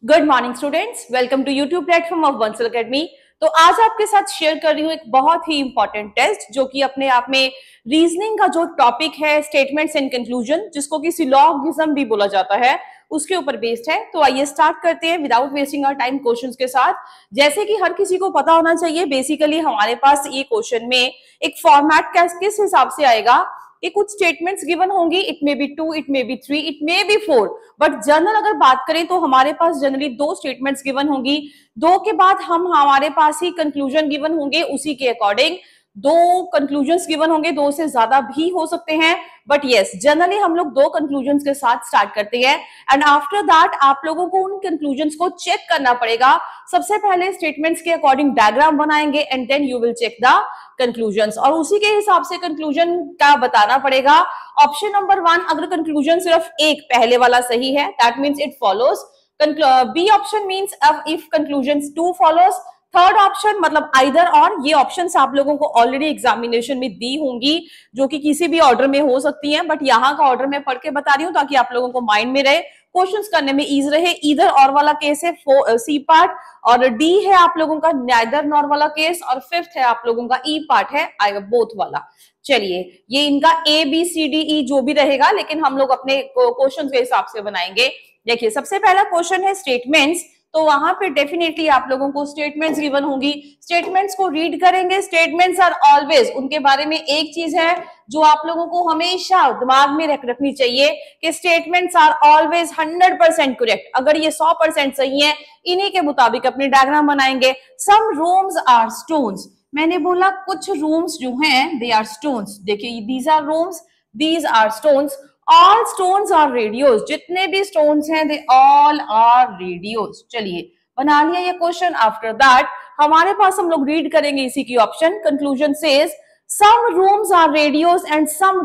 Good morning students, welcome to YouTube platform of Bansal academy. तो आज आपके साथ शेयर कर रही हूँ एक बहुत ही इंपॉर्टेंट टेस्ट जो कि अपने आप में रीजनिंग का जो टॉपिक है स्टेटमेंट्स एंड कंक्लूजन, जिसको कि सिलोगिज्म भी बोला जाता है, उसके ऊपर बेस्ड है। तो आइए स्टार्ट करते हैं without wasting our time questions के साथ। जैसे कि हर किसी को पता होना चाहिए, बेसिकली हमारे पास ये क्वेश्चन में एक फॉर्मेट किस हिसाब से आएगा कि कुछ स्टेटमेंट्स गिवन होंगी, it may be 2, it may be 3, it may be 4, but general अगर बात करें तो हमारे पास जनरली 2 स्टेटमेंट्स गिवन होंगी। 2 के बाद हमारे पास ही कंक्लूजन गिवन होंगे, उसी के अकॉर्डिंग 2 कंक्लूजन्स गिवन होंगे, 2 से ज्यादा भी हो सकते हैं, बट यस जनरली हम लोग 2 कंक्लूजन्स के साथ स्टार्ट करते हैं। एंड आफ्टर दैट आप लोगों को उन कंक्लूजन्स को चेक करना पड़ेगा। सबसे पहले स्टेटमेंट्स के अकॉर्डिंग डायग्राम बनाएंगे and then you will check the conclusions, और उसी के हिसाब से कंक्लूजन का बताना पड़ेगा। ऑप्शन नंबर 1, अगर कंक्लूजन सिर्फ एक पहले वाला सही है, that means it follows. B option means if conclusion 2 follows. Third option मतलब आइदर और, ये ऑप्शंस आप लोगों को ऑलरेडी एग्जामिनेशन में दी होंगी, जो कि किसी भी ऑर्डर में हो सकती हैं, बट यहाँ का ऑर्डर मैं पढ़ के बता रही हूँ ताकि आप लोगों को माइंड में रहे, क्वेश्चंस करने में इज रहे। इधर और वाला केस है सी पार्ट, और डी है आप लोगों का नाइदर नॉर वाला केस, और फिफ्थ है आप लोगों का ई पार्ट है बोथ वाला। चलिए, ये इनका ए बी सी डी ई जो भी रहेगा, लेकिन हम लोग अपने क्वेश्चन के हिसाब से बनाएंगे। देखिए, सबसे पहला क्वेश्चन है स्टेटमेंट्स, तो वहां पे डेफिनेटली आप लोगों को स्टेटमेंट्स गिवन होंगी। स्टेटमेंट्स को रीड करेंगे। स्टेटमेंट्स आर ऑलवेज, उनके बारे में एक चीज है जो आप लोगों को हमेशा दिमाग में रखनी चाहिए कि स्टेटमेंट्स आर ऑलवेज 100% करेक्ट। अगर ये 100% सही है, इन्हीं के मुताबिक अपने डायग्राम बनाएंगे। सम रूम्स आर स्टोन्स, मैंने बोला कुछ रूम्स जो हैं दे आर स्टोन्स। देखिए, these are rooms, these are stones. All stones are radios, जितने भी स्टोन्स हैं दे ऑल आर रेडियोस। चलिए, बना लिया ये क्वेश्चन। आफ्टर दैट हमारे पास हम लोग रीड करेंगे इसी की option. Conclusion says some rooms are radios and some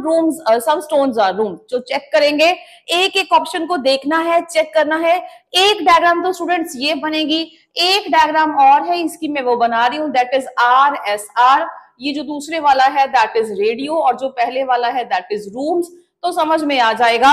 stones are rooms. जो चेक करेंगे, एक एक ऑप्शन को देखना है, चेक करना है। एक डायग्राम तो स्टूडेंट्स ये बनेगी, एक डायग्राम और है, इसकी मैं वो बना रही हूं, that is R S R. ये जो दूसरे वाला है दैट इज रेडियो, और जो पहले वाला है दैट इज रूम्स। तो समझ में आ जाएगा,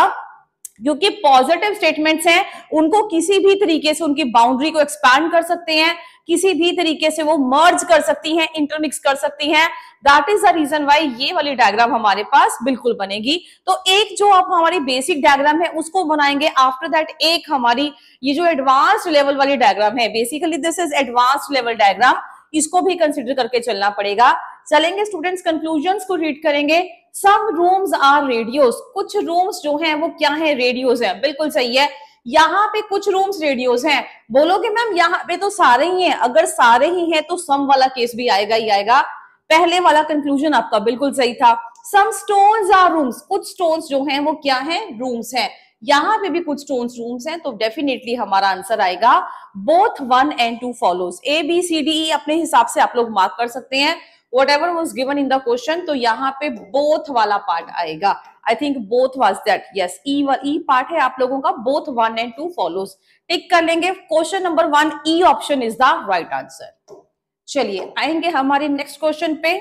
क्योंकि पॉजिटिव स्टेटमेंट्स हैं, उनको किसी भी तरीके से उनकी बाउंड्री को एक्सपैंड कर सकते हैं, किसी भी तरीके से वो मर्ज कर सकती हैं, इंटरमिक्स कर सकती हैं। That is the reason why ये वाली डायग्राम हमारे पास बिल्कुल बनेगी। तो एक जो आप हमारी बेसिक डायग्राम है उसको बनाएंगे। आफ्टर दैट एक हमारी ये जो एडवांस्ड लेवल वाली डायग्राम है, basically this is advanced level diagram, इसको भी कंसिडर करके चलना पड़ेगा। चलेंगे स्टूडेंट्स, कंक्लूजन्स को रीड करेंगे। सम रूम्स आर रेडियोस, कुछ रूम्स जो हैं वो क्या है, रेडियोस हैं। बिल्कुल सही है, यहाँ पे कुछ रूम्स रेडियोस हैं। बोलोगे मैम यहाँ पे तो सारे ही हैं, अगर सारे ही हैं तो सम वाला केस भी आएगा ही आएगा। पहले वाला कंक्लूजन आपका बिल्कुल सही था। सम स्टोन्स आर रूम्स, कुछ स्टोन्स जो हैं वो क्या हैं, रूम्स हैं। यहाँ पे भी कुछ स्टोन्स रूम्स हैं, तो डेफिनेटली हमारा आंसर आएगा both 1 and 2 follows. A B C D E अपने हिसाब से आप लोग मार्क कर सकते हैं, whatever was given in the question। तो यहाँ पे both वाला पार्ट आएगा। I think both was that, yes, E part है आप लोगों का, both 1 and 2 follows। टिक कर लेंगे। Question number 1, E option is the right answer. चलिए, आएंगे हमारे नेक्स्ट क्वेश्चन पे।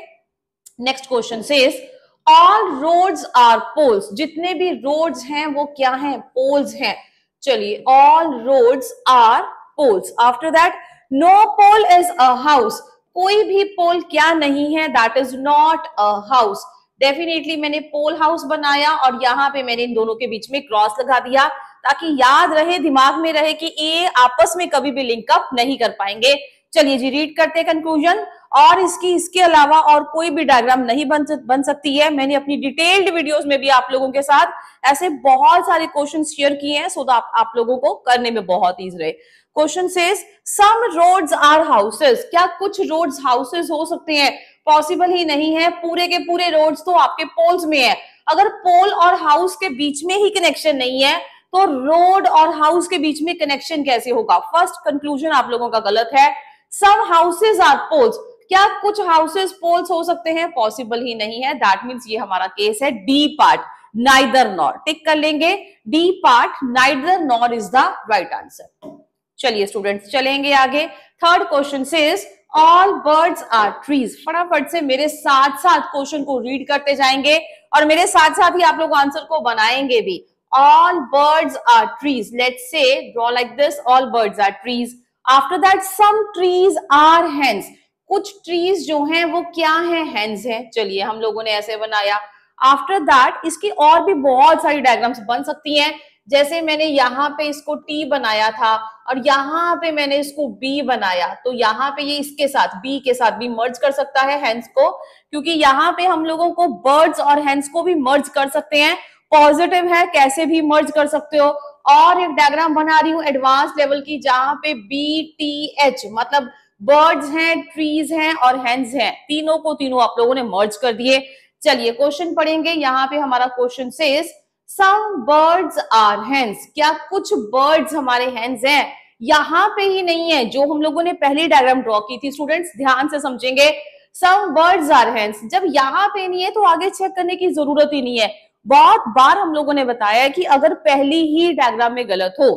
Next question says all roads are poles, जितने भी रोड्स हैं वो क्या हैं, पोल्स हैं। चलिए, all roads are poles. After that no pole is a house, कोई भी पोल क्या नहीं है, that is not a house. Definitely मैंने पोल हाउस बनाया और यहाँ पे मैंने इन दोनों के बीच में क्रॉस लगा दिया, ताकि याद रहे, दिमाग में रहे कि ये आपस में कभी भी लिंकअप नहीं कर पाएंगे। चलिए जी, रीड करते हैं कंक्लूजन। और इसके अलावा और कोई भी डायग्राम नहीं बन सकती है। मैंने अपनी डिटेल्ड वीडियोस में भी आप लोगों के साथ ऐसे बहुत सारे क्वेश्चन शेयर किए हैं, सो दैट आप लोगों को करने में बहुत ईजी रहे। Question says some roads are houses, क्या कुछ रोड्स हाउसेस हो सकते हैं? पॉसिबल ही नहीं है, पूरे के पूरे रोड्स तो आपके पोल्स में है। अगर पोल और हाउस के बीच में ही कनेक्शन नहीं है तो रोड और हाउस के बीच में कनेक्शन कैसे होगा? फर्स्ट कंक्लूजन आप लोगों का गलत है। सम हाउसेस आर पोल्स, क्या कुछ हाउसेस पोल्स हो सकते हैं? पॉसिबल ही नहीं है। दैट मीन्स ये हमारा केस है D part, neither nor. Tick कर लेंगे, D part neither nor is the right answer. चलिए स्टूडेंट्स, चलेंगे आगे। Third question says all birds are trees. फटाफट से मेरे साथ साथ क्वेश्चन को रीड करते जाएंगे और मेरे साथ साथ ही आप लोग आंसर को बनाएंगे भी। all birds are trees. Let's say draw like this, all birds are trees. After that some trees are hens. कुछ ट्रीज जो हैं वो क्या हैं, हेंस हैं. चलिए हम लोगों ने ऐसे बनाया. आफ्टर दैट इसकी और भी बहुत सारी डायग्राम्स बन सकती हैं. जैसे मैंने यहाँ पे इसको टी बनाया था और यहाँ पे मैंने इसको बी बनाया, तो यहाँ पे ये इसके साथ बी के साथ भी मर्ज कर सकता है हेंस को, क्योंकि यहाँ पे हम लोगों को बर्ड्स और हेंस को भी मर्ज कर सकते हैं. पॉजिटिव है, कैसे भी मर्ज कर सकते हो. और एक डायग्राम बना रही हूँ एडवांस लेवल की, जहां पे बी टी एच मतलब बर्ड्स हैं, ट्रीज हैं और हेंस हैं, तीनों को तीनों आप लोगों ने मर्ज कर दिए. चलिए क्वेश्चन पढ़ेंगे. यहाँ पे हमारा question says some birds are hens. क्या कुछ बर्ड्स हमारे हेंस हैं? यहाँ पे ही नहीं है, जो हम लोगों ने पहली डायग्राम ड्रॉ की थी. स्टूडेंट्स ध्यान से समझेंगे. सम बर्ड्स आर हेंस जब यहाँ पे नहीं है तो आगे चेक करने की जरूरत ही नहीं है. बहुत बार हम लोगों ने बताया है कि अगर पहली ही डायग्राम में गलत हो,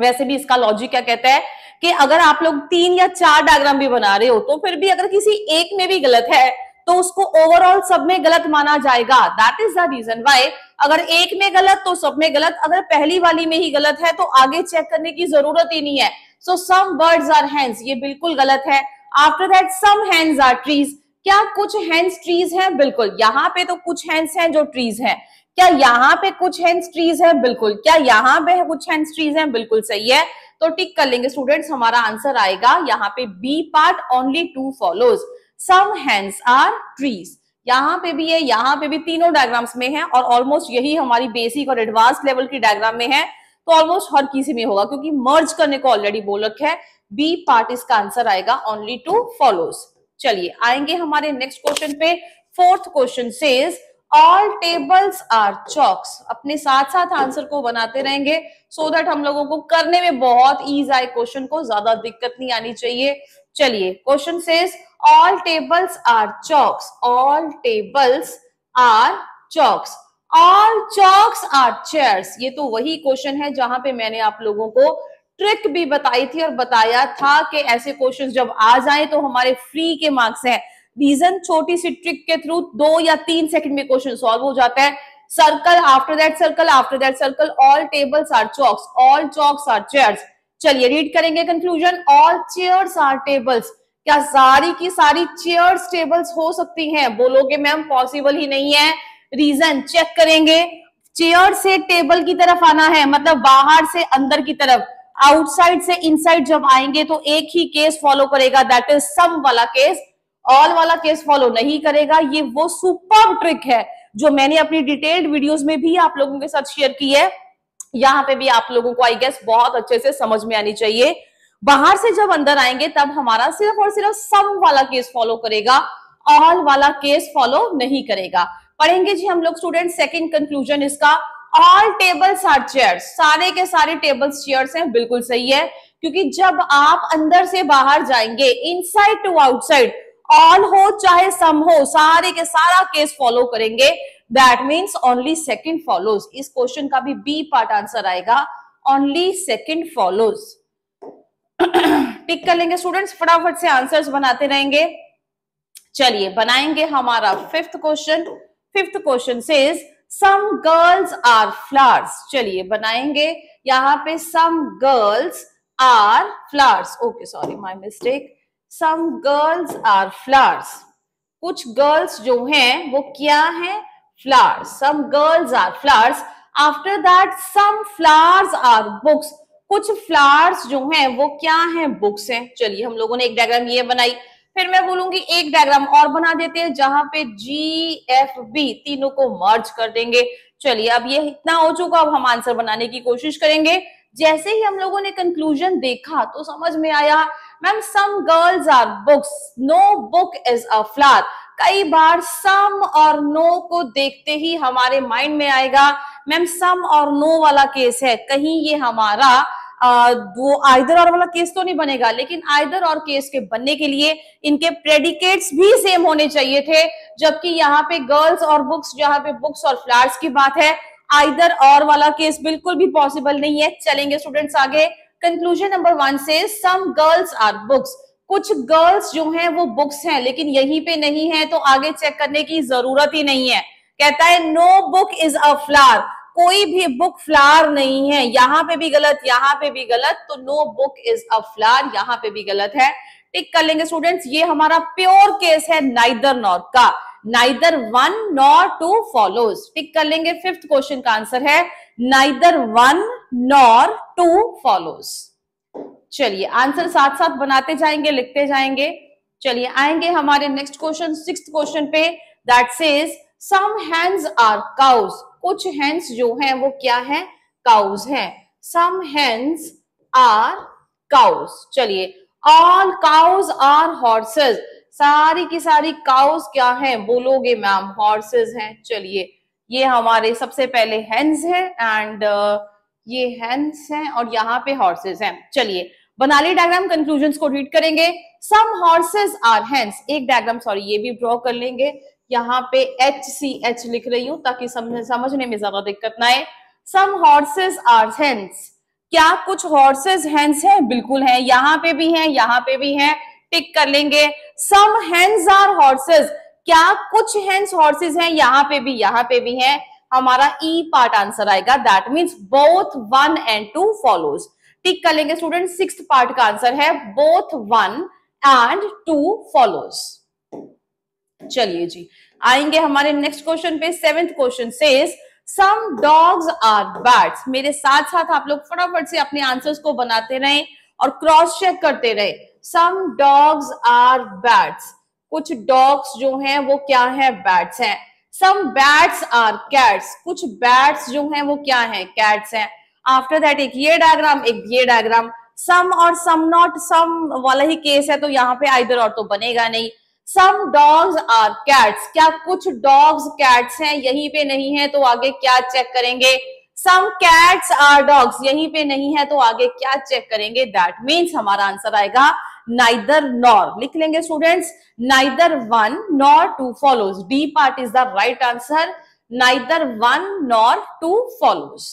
वैसे भी इसका लॉजिक क्या कहता है कि अगर आप लोग 3 या 4 डायग्राम भी बना रहे हो तो फिर भी अगर किसी एक में भी गलत है तो उसको ओवरऑल सब में गलत माना जाएगा. That is the reason why अगर एक में गलत तो सब में गलत, अगर पहली वाली में ही गलत है तो आगे चेक करने की जरूरत ही नहीं है. So some birds are hens, ये बिल्कुल गलत है. After that some hens are trees. क्या कुछ हेंस ट्रीज हैं? बिल्कुल. यहाँ पे तो कुछ हेंस हैं जो ट्रीज हैं. क्या यहाँ पे कुछ हेंस ट्रीज है? बिल्कुल. क्या यहाँ पे कुछ हेंस ट्रीज हैं? बिल्कुल सही है. तो टिक कर लेंगे स्टूडेंट्स. हमारा आंसर आएगा यहाँ पे B part, only 2 follows. Some hens are trees. यहाँ पे भी है, यहाँ पे भी, तीनों डायग्राम्स में है और ऑलमोस्ट यही हमारी बेसिक और एडवांस लेवल की डायग्राम में है. तो ऑलमोस्ट हर किसी में होगा क्योंकि मर्ज करने को ऑलरेडी बोल रखा है. बी पार्ट इसका आंसर आएगा, ओनली 2 फॉलोज. चलिए आएंगे हमारे नेक्स्ट क्वेश्चन पे. Fourth question says all tables are chalks. अपने साथ साथ आंसर को बनाते रहेंगे सो दैट हम लोगों को करने में बहुत ईज आए, क्वेश्चन को ज्यादा दिक्कत नहीं आनी चाहिए. चलिए question says all tables are chalks. All tables are chalks. All chalks are chairs. ये तो वही क्वेश्चन है जहां पे मैंने आप लोगों को ट्रिक भी बताई थी और बताया था कि ऐसे क्वेश्चन जब आ जाए तो हमारे फ्री के मार्क्स हैं. रीजन छोटी सी ट्रिक के थ्रू 2 या 3 सेकंड में क्वेश्चन सॉल्व हो जाता है. Circle, after that circle, after that circle. All tables are chalks, all chalks are chairs. चलिए रीड करेंगे conclusion. All chairs are tables. क्या सारी की सारी चेयर्स टेबल्स हो सकती हैं? बोलोगे मैम पॉसिबल ही नहीं है. रीजन चेक करेंगे. चेयर से टेबल की तरफ आना है, मतलब बाहर से अंदर की तरफ. आउटसाइड से इनसाइड जब आएंगे तो एक ही केस फॉलो करेगा, दैट इज सम वाला केस. ऑल वाला केस फॉलो नहीं करेगा. ये वो सुपर ट्रिक है जो मैंने अपनी डिटेल्ड वीडियोस में भी आप लोगों के साथ शेयर की है. यहाँ पे भी आप लोगों को आई गेस बहुत अच्छे से समझ में आनी चाहिए. बाहर से जब अंदर आएंगे तब हमारा सिर्फ और सिर्फ सम वाला केस फॉलो करेगा, ऑल वाला केस फॉलो नहीं करेगा. पढ़ेंगे जी हम लोग स्टूडेंट सेकंड कंक्लूजन इसका. All tables are chairs. सारे के सारे टेबल्स चेयर्स हैं. बिल्कुल सही है, क्योंकि जब आप अंदर से बाहर जाएंगे, इनसाइड टू आउटसाइड, ऑल हो चाहे सम हो, सारे के सारा केस फॉलो करेंगे. That means only second follows. इस क्वेश्चन का भी बी पार्ट आंसर आएगा, ओनली सेकंड फॉलोज. टिक कर लेंगे स्टूडेंट्स. फटाफट से आंसर्स बनाते रहेंगे. चलिए बनाएंगे हमारा fifth question. Fifth question says some girls are flowers. चलिए बनाएंगे. यहाँ पे some girls are flowers. Okay sorry my mistake. Some girls are flowers. कुछ गर्ल्स जो हैं वो क्या हैं? Flowers. Some girls are flowers. After that some flowers are books. कुछ फ्लावर्स जो हैं वो क्या हैं? बुक्स हैं. चलिए हम लोगों ने एक डायग्राम ये बनाई. फिर मैं बोलूंगी एक डायग्राम और बना देते हैं जहां पे जी एफ बी तीनों को मर्ज कर देंगे. चलिए अब ये इतना हो चुका, अब हम आंसर बनाने की कोशिश करेंगे. जैसे ही हम लोगों ने कंक्लूजन देखा तो समझ में आया ma'am some girls are books, no book is a flower. कई बार सम और नो को देखते ही हमारे माइंड में आएगा मैम सम और नो वाला केस है, कहीं ये हमारा वो आइदर और वाला केस तो नहीं बनेगा. लेकिन आइदर और केस के बनने के लिए इनके प्रेडिकेट्स भी सेम होने चाहिए थे, जबकि यहाँ पे गर्ल्स और बुक्स, जहाँ पे बुक्स और फ्लावर्स की बात है, आइदर और वाला केस बिल्कुल भी पॉसिबल नहीं है. चलेंगे स्टूडेंट्स आगे. कंक्लूजन नंबर 1 से सम गर्ल्स आर बुक्स. कुछ गर्ल्स जो हैं वो बुक्स हैं, लेकिन यहीं पे नहीं है तो आगे चेक करने की जरूरत ही नहीं है. कहता है no book is a flower. कोई भी बुक फ्लावर नहीं है, यहाँ पे भी गलत, यहाँ पे भी गलत, तो no book is a flower, यहाँ पे भी गलत है, टिक कर लेंगे स्टूडेंट्स। ये हमारा प्योर केस है नाइदर नॉर का, neither one nor two follows, tick कर लेंगे। फिफ्थ क्वेश्चन का आंसर है neither one nor two follows. चलिए आंसर साथ साथ बनाते जाएंगे, लिखते जाएंगे। चलिए आएंगे हमारे नेक्स्ट क्वेश्चन, सिक्स्थ क्वेश्चन पे, that says some hens are cows, कुछ हेन्स जो हैं वो क्या है, काउज हैं। सम हेन्स आर काउज, चलिए ऑल काउज आर हॉर्सेस, सारी की सारी काउज क्या है, बोलोगे मैम हॉर्सेस हैं। चलिए ये हमारे सबसे पहले हेन्स हैं एंड ये हेन्स हैं और यहाँ पे हॉर्सेस हैं। चलिए बना ली डायग्राम, कंक्लूजन्स को रीड करेंगे। सम हॉर्सेस आर हेन्स, एक डायग्राम सॉरी ये भी ड्रॉ कर लेंगे, यहाँ पे HCH लिख रही हूं ताकि समझने में ज्यादा दिक्कत ना आए। सम हॉर्सेस आर हेन्स, क्या कुछ हॉर्सेस हेन्स हैं, बिल्कुल है, यहाँ पे भी हैं, यहाँ पे भी हैं, टिक कर लेंगे। सम हेन्स आर हॉर्सेस, क्या कुछ हेन्स हॉर्सेस हैं, यहाँ पे भी हैं, हमारा ई पार्ट आंसर आएगा, that means both 1 and 2 follows, tick कर लेंगे स्टूडेंट। सिक्स्थ पार्ट का आंसर है बोथ 1 and 2 फॉलोज। चलिए जी आएंगे हमारे नेक्स्ट क्वेश्चन पे, seventh question says some dogs are bats, मेरे साथ साथ आप लोग फटाफट से अपने आंसर्स को बनाते रहें और क्रॉस चेक करते रहे। सम डॉग्स आर बैट्स, कुछ डॉग्स जो हैं वो क्या है, बैट्स हैं। सम बैट्स आर कैट्स, कुछ बैट्स जो हैं वो क्या है, कैट्स हैं। आफ्टर दैट एक ये डायग्राम, एक ये डायग्राम, सम और सम नॉट, सम वाला ही केस है तो यहाँ पे आइदर और तो बनेगा नहीं। सम डॉग्स आर कैट्स, क्या कुछ डॉग्स कैट्स हैं, यहीं पे नहीं है तो आगे क्या चेक करेंगे। सम कैट्स आर डॉग्स, यहीं पे नहीं है तो आगे क्या चेक करेंगे, दैट मीन्स हमारा आंसर आएगा नाइदर नॉर, लिख लेंगे students, neither 1 nor 2 follows, D part is the right answer, neither 1 nor 2 follows।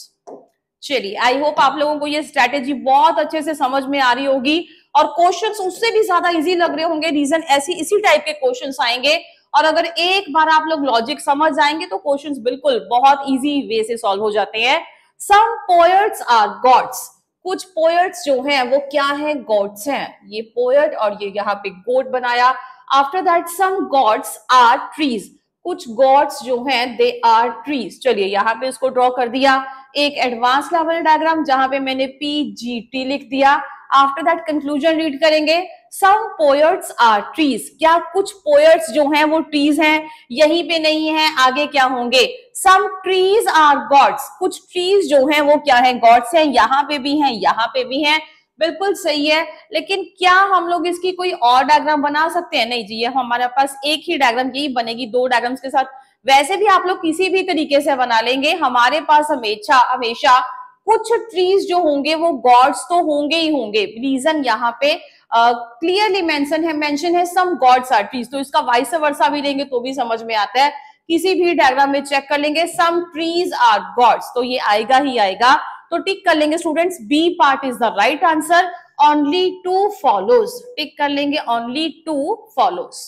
चलिए आई होप आप लोगों को ये स्ट्रैटेजी बहुत अच्छे से समझ में आ रही होगी और क्वेश्चंस उससे भी ज्यादा इजी लग रहे होंगे, रीजन इसी टाइप के क्वेश्चंस आएंगे और अगर एक बार आप लोग लॉजिक समझ जाएंगे तो क्वेश्चंस बिल्कुल बहुत इजी वे से सॉल्व हो जाते हैं। सम पोएट्स आर गॉड्स, कुछ पोएट्स जो हैं वो क्या है, गॉड्स हैं, ये पोएट और ये यहाँ पे गोट बनाया। After that some gods are trees, कुछ गॉड्स जो हैं दे आर ट्रीज, चलिए यहाँ पे इसको ड्रॉ कर दिया, एक एडवांस लेवल डायग्राम जहां पे मैंने PGT लिख दिया। आफ्टर दैट कंक्लूजन रीड करेंगे, सम पोएट्स आर ट्रीज, क्या कुछ पोएट्स जो हैं वो ट्रीज हैं, यहीं पे नहीं है, आगे क्या होंगे। सम ट्रीज आर गॉड्स, कुछ ट्रीज जो हैं वो क्या है, गॉड्स हैं, यहाँ पे भी हैं, यहाँ पे भी हैं, बिल्कुल सही है। लेकिन क्या हम लोग इसकी कोई और डायग्राम बना सकते हैं, नहीं जी, ये हमारे पास एक ही डायग्राम यही बनेगी, दो डायग्राम्स के साथ वैसे भी आप लोग किसी भी तरीके से बना लेंगे, हमारे पास हमेशा कुछ ट्रीज जो होंगे वो गॉड्स तो होंगे ही होंगे। रीजन यहाँ पे क्लियरली मेंशन है सम गॉड्स आर ट्रीज, तो इसका वाइस वर्सा भी लेंगे तो भी समझ में आता है, किसी भी डायग्राम में चेक कर लेंगे सम ट्रीज आर गॉड्स, तो ये आएगा ही आएगा, तो टिक कर लेंगे students, B part is the right answer, only 2 follows, tick कर लेंगे ओनली 2 फॉलोज।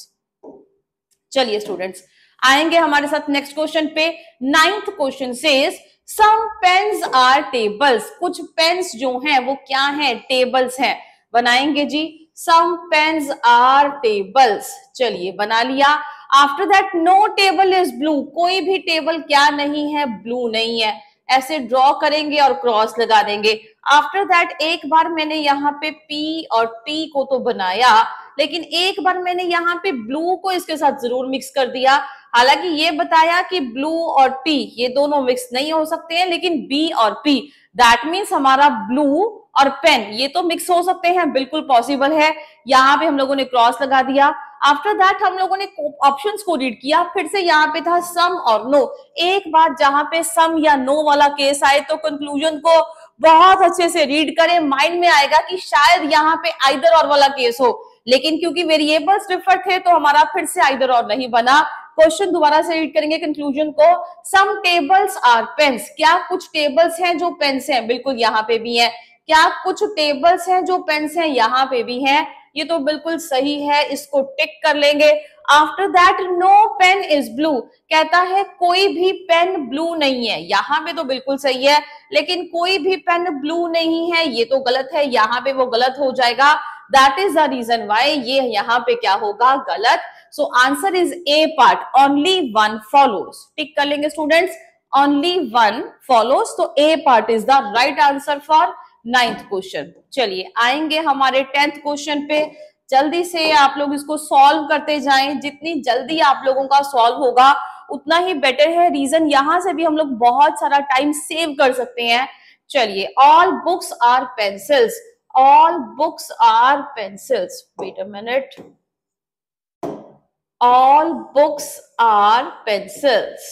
चलिए स्टूडेंट्स आएंगे हमारे साथ नेक्स्ट क्वेश्चन पे, ninth question says some pens are tables, कुछ पेन्स जो हैं वो क्या हैं, टेबल्स हैं, बनाएंगे जी, सम पेन्स आर टेबल्स, चलिए बना लिया। After that no table is blue, कोई भी टेबल क्या नहीं है, ब्लू नहीं है, ऐसे ड्रॉ करेंगे और क्रॉस लगा देंगे। आफ्टर दैट एक बार मैंने यहाँ पे P और T को तो बनाया, लेकिन एक बार मैंने यहाँ पे ब्लू को इसके साथ जरूर मिक्स कर दिया, हालांकि ये बताया कि ब्लू और P ये दोनों मिक्स नहीं हो सकते हैं, लेकिन B और P दैट मीन्स हमारा ब्लू और पेन ये तो मिक्स हो सकते हैं, बिल्कुल पॉसिबल है। यहाँ पे हम लोगों ने क्रॉस लगा दिया। आफ्टर दैट हम लोगों ने ऑप्शंस को रीड किया, फिर से यहाँ पे था सम और नो, एक बार जहां पे सम या नो वाला केस आए तो कंक्लूजन को बहुत अच्छे से रीड करें, माइंड में आएगा कि शायद यहाँ पे आइदर और वाला केस हो, लेकिन क्योंकि वेरिएबल्स डिफर थे तो हमारा फिर से आइदर और नहीं बना। क्वेश्चन दोबारा से रीड करेंगे कंक्लूजन को, सम टेबल्स आर पेन्स, क्या कुछ टेबल्स हैं जो पेन्स हैं, बिल्कुल यहाँ पे भी है, क्या कुछ टेबल्स हैं जो पेन्स हैं, यहाँ पे भी हैं, ये तो बिल्कुल सही है, इसको टिक कर लेंगे। After that no pen is blue, कहता है कोई भी पेन ब्लू नहीं है, यहाँ पे तो बिल्कुल सही है, लेकिन कोई भी पेन ब्लू नहीं है ये तो गलत है, यहाँ पे वो गलत हो जाएगा। That is the reason why ये यहाँ पे क्या होगा, गलत। So answer is A part, only one follows. Tick कर लेंगे स्टूडेंट्स, ओनली वन फॉलोज, तो A part is the right answer for 9th question. चलिए आएंगे हमारे 10th क्वेश्चन पे। जल्दी से आप लोग इसको सॉल्व करते जाएं, जितनी जल्दी आप लोगों का सॉल्व होगा उतना ही बेटर है। रीजन यहां से भी हम लोग बहुत सारा टाइम सेव कर सकते हैं। चलिए, all books are pencils, all books are pencils, wait a minute, all books are pencils.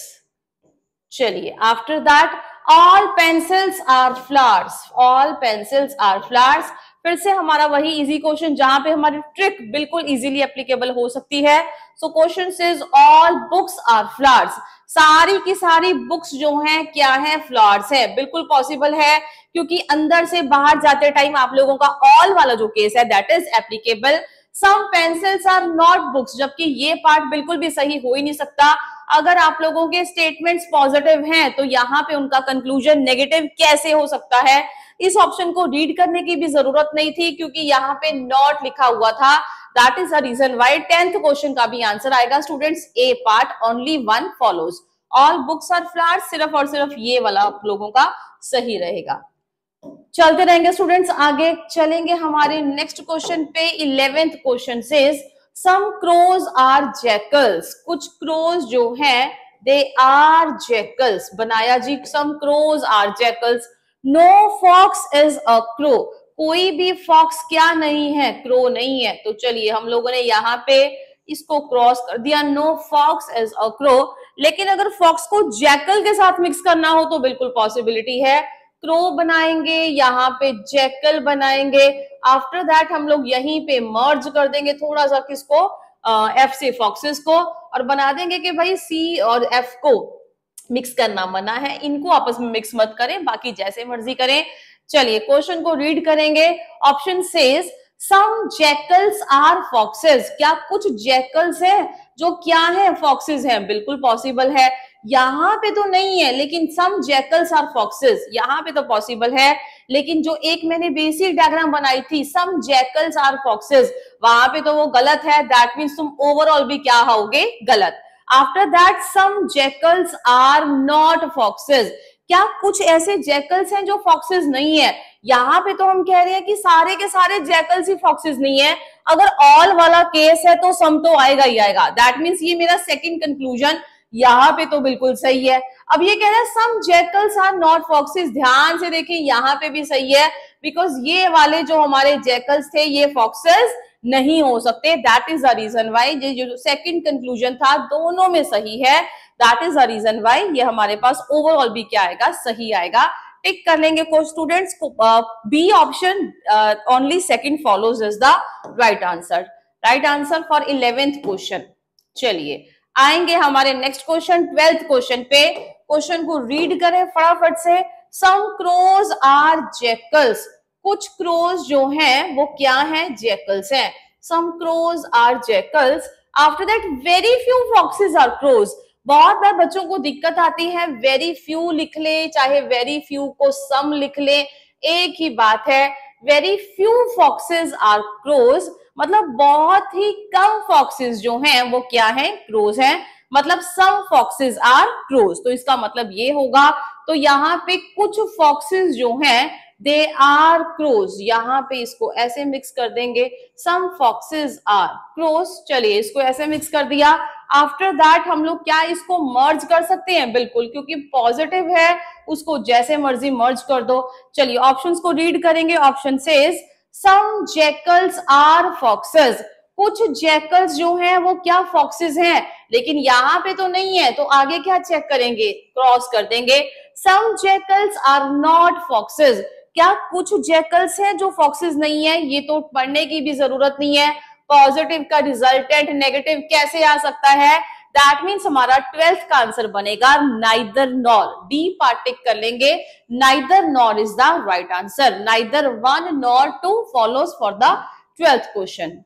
चलिए, after that all pencils are flowers, all pencils are flowers. फिर से हमारा वही इजी क्वेश्चन जहां पे हमारी ट्रिक बिल्कुल इजीली एप्लीकेबल हो सकती है। So question says all books are flowers, सारी की सारी बुक्स जो हैं क्या है, फ्लावर्स है। बिल्कुल पॉसिबल है, क्योंकि अंदर से बाहर जाते टाइम आप लोगों का ऑल वाला जो केस है that is applicable. Some pencils are not books, जबकि ये पार्ट बिल्कुल भी सही हो ही नहीं सकता। अगर आप लोगों के स्टेटमेंट्स पॉजिटिव हैं तो यहाँ पे उनका कंक्लूजन नेगेटिव कैसे हो सकता है। इस ऑप्शन को रीड करने की भी जरूरत नहीं थी, क्योंकि यहाँ पे नॉट लिखा हुआ था। That is the reason why 10th question का भी आंसर आएगा students A part, only one follows. All books are flowers, सिर्फ और सिर्फ ये वाला आप लोगों का सही रहेगा। चलते रहेंगे स्टूडेंट्स, आगे चलेंगे हमारे नेक्स्ट क्वेश्चन पे। 11th question says some crows are jackals, कुछ क्रोज जो हैं दे आर जैकल्स। बनाया जी, some crows are jackals. No fox is a crow, कोई भी फॉक्स क्या नहीं है, क्रो नहीं है। तो चलिए हम लोगों ने यहाँ पे इसको क्रॉस कर दिया, no fox is a crow. लेकिन अगर फॉक्स को जैकल के साथ मिक्स करना हो तो बिल्कुल पॉसिबिलिटी है, क्रो बनाएंगे, यहाँ पे जैकल बनाएंगे। आफ्टर दैट हम लोग यहीं पे मर्ज कर देंगे थोड़ा सा किसको, एफ से फॉक्सेस को, और बना देंगे कि भाई सी और एफ को मिक्स करना मना है, इनको आपस में मिक्स मत करें, बाकी जैसे मर्जी करें। चलिए क्वेश्चन को रीड करेंगे। Option says some jackals are foxes, क्या कुछ जैकल्स हैं जो क्या है, फॉक्सेस हैं। बिल्कुल पॉसिबल है, यहाँ पे तो नहीं है, लेकिन सम जैकल्स आर फॉक्सेस यहाँ पे तो पॉसिबल है। लेकिन जो एक मैंने बेसिक डायग्राम बनाई थी सम जैकल्स आर फॉक्सेस, वहां पे तो वो गलत है। दैट मीन्स तुम ओवरऑल भी क्या होगे, गलत। After that some jackals are not foxes, क्या कुछ ऐसे जैकल्स हैं जो फॉक्सेस नहीं है। यहाँ पे तो हम कह रहे हैं कि सारे के सारे जैकल्स ही फॉक्सेस नहीं है। अगर ऑल वाला केस है तो सम तो आएगा ही आएगा। दैट मीन्स ये मेरा सेकंड कंक्लूजन यहाँ पे तो बिल्कुल सही है। अब ये कह रहा है सम जैकल्स आर नॉट फॉक्सेस, ध्यान से देखिए यहाँ पे भी सही है, बिकॉज ये वाले जो हमारे जैकल्स थे ये फॉक्सेस नहीं हो सकते। That is the reason why ये जो सेकंड कंक्लूजन था दोनों में सही है। That is the reason why ये हमारे पास ओवरऑल भी क्या आएगा, सही आएगा। टिक कर लेंगे को स्टूडेंट्स को, B option only second follows is the right answer, right answer for 11th question. चलिए आएंगे हमारे नेक्स्ट क्वेश्चन 12th क्वेश्चन पे। क्वेश्चन को रीड करें फटाफट से। सम क्रोज आर जैकल्स, कुछ क्रोज जो हैं वो क्या हैं, जैकल्स हैं। Some crows are jackals. After that very few foxes are crows, बहुत बार बच्चों को दिक्कत आती है, वेरी फ्यू लिख ले चाहे वेरी फ्यू को सम लिख ले, एक ही बात है। Very few foxes are crows मतलब बहुत ही कम फॉक्सेस जो हैं वो क्या हैं, क्रोज हैं। मतलब सम फॉक्सेस आर क्रोज, तो इसका मतलब ये होगा। तो यहाँ पे कुछ फॉक्सेस जो हैं दे आर क्रोज, यहाँ पे इसको ऐसे मिक्स कर देंगे, सम फॉक्सेस आर क्रोज। चलिए इसको ऐसे मिक्स कर दिया। आफ्टर दैट हम लोग क्या इसको मर्ज कर सकते हैं, बिल्कुल, क्योंकि पॉजिटिव है उसको जैसे मर्जी मर्ज कर दो। चलिए ऑप्शंस को रीड करेंगे। Option says some jackals are foxes, कुछ जैकल्स जो हैं वो क्या फॉक्सेस हैं, लेकिन यहाँ पे तो नहीं है, तो आगे क्या चेक करेंगे, क्रॉस कर देंगे। सम जैकल्स आर नॉट फॉक्सेस, क्या कुछ जैकल्स हैं जो फॉक्सेस नहीं है, ये तो पढ़ने की भी जरूरत नहीं है। पॉजिटिव का रिजल्टेंट नेगेटिव कैसे आ सकता है, दैट मीन्स हमारा 12th का आंसर बनेगा neither nor, D part tick कर लेंगे। Neither nor is the right answer, neither 1 nor 2 follows for the 12th question.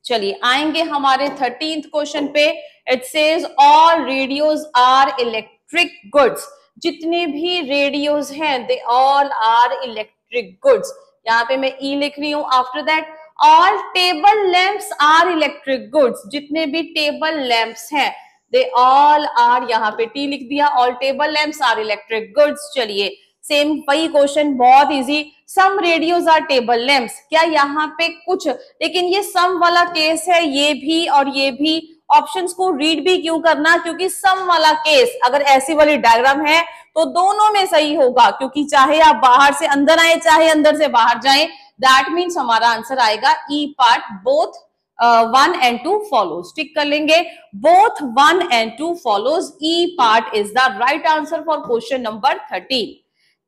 चलिए आएंगे हमारे 13th क्वेश्चन पे। It says all radios are electric goods. जितने भी रेडियोज हैं they all are electric goods. यहाँ पे मैं ई लिख रही हूं। After that all table lamps are electric goods. जितने भी टेबल लैंप्स हैं दे ऑल आर, यहाँ पे टी लिख दिया, all table lamps are electric goods. चलिए सेम वही क्वेश्चन, बहुत easy. Some radios are table lamps. क्या यहाँ पे कुछ, लेकिन ये सम वाला केस है, ये भी और ये भी। ऑप्शंस को रीड भी क्यों करना, क्योंकि सम वाला केस अगर ऐसी वाली डायग्राम है तो दोनों में सही होगा, क्योंकि चाहे आप बाहर से अंदर आए चाहे अंदर से बाहर जाएं। दैट मीन्स हमारा आंसर आएगा E part, both 1 and 2 follows। Tick कर लेंगे, both 1 and 2 follows। E part is the right answer for question number 13।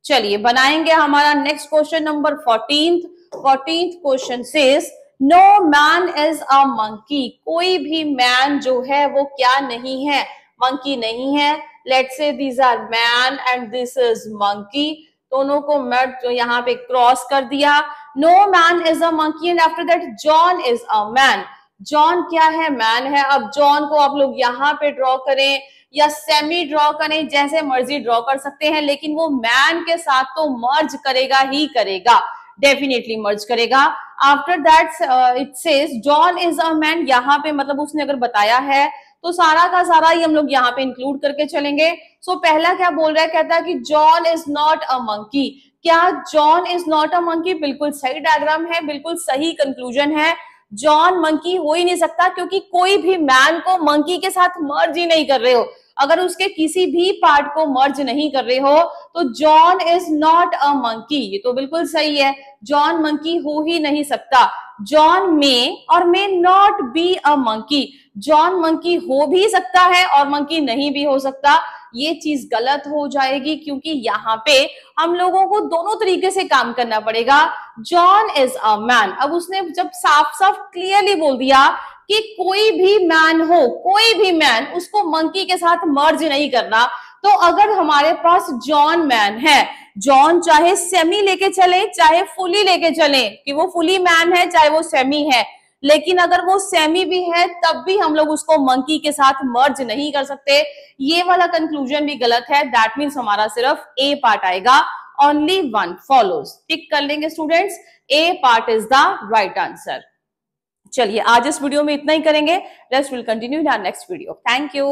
चलिए बनाएंगे हमारा next question number 14th। 14th question says no man is a monkey. कोई भी man जो है वो क्या नहीं है, मंकी नहीं है। Let's say these are man and this is monkey. दोनों को मैं यहाँ पे क्रॉस कर दिया। No man is a monkey and after that John is a man. John क्या है, मैन है। अब जॉन को आप लोग यहाँ पे ड्रॉ करें या सेमी ड्रॉ करें, जैसे मर्जी ड्रॉ कर सकते हैं, लेकिन वो मैन के साथ तो मर्ज करेगा ही करेगा, डेफिनेटली मर्ज करेगा। After that it says John is a man. यहाँ पे मतलब उसने अगर बताया है तो सारा का सारा ही हम लोग यहाँ पे इंक्लूड करके चलेंगे। सो पहला क्या बोल रहा है, कहता है कि John is not a monkey. क्या John is not a monkey? बिल्कुल सही डायग्राम है, बिल्कुल सही कंक्लूजन है। जॉन मंकी हो ही नहीं सकता, क्योंकि कोई भी मैन को मंकी के साथ मर्ज ही नहीं कर रहे हो। अगर उसके किसी भी पार्ट को मर्ज नहीं कर रहे हो तो John is not a monkey. ये तो बिल्कुल सही है, जॉन मंकी हो ही नहीं सकता। जॉन में और may not be a monkey. John monkey हो भी सकता है और मंकी नहीं भी हो सकता। ये चीज गलत हो जाएगी, क्योंकि यहाँ पे हम लोगों को दोनों तरीके से काम करना पड़ेगा। John is a man. अब उसने जब साफ साफ क्लियरली बोल दिया कि कोई भी मैन हो, कोई भी मैन, उसको मंकी के साथ मर्ज नहीं करना। तो अगर हमारे पास जॉन मैन है, जॉन चाहे सेमी लेके चले चाहे फुली लेके चले, कि वो फुली मैन है चाहे वो सेमी है, लेकिन अगर वो सेमी भी है तब भी हम लोग उसको मंकी के साथ मर्ज नहीं कर सकते। ये वाला कंक्लूजन भी गलत है। दैट मीन्स हमारा सिर्फ ए पार्ट आएगा, ओनली 1 follows। टिक कर लेंगे students, A part is the right answer. चलिए आज इस वीडियो में इतना ही करेंगे। Let's will continue in our next video. Thank you.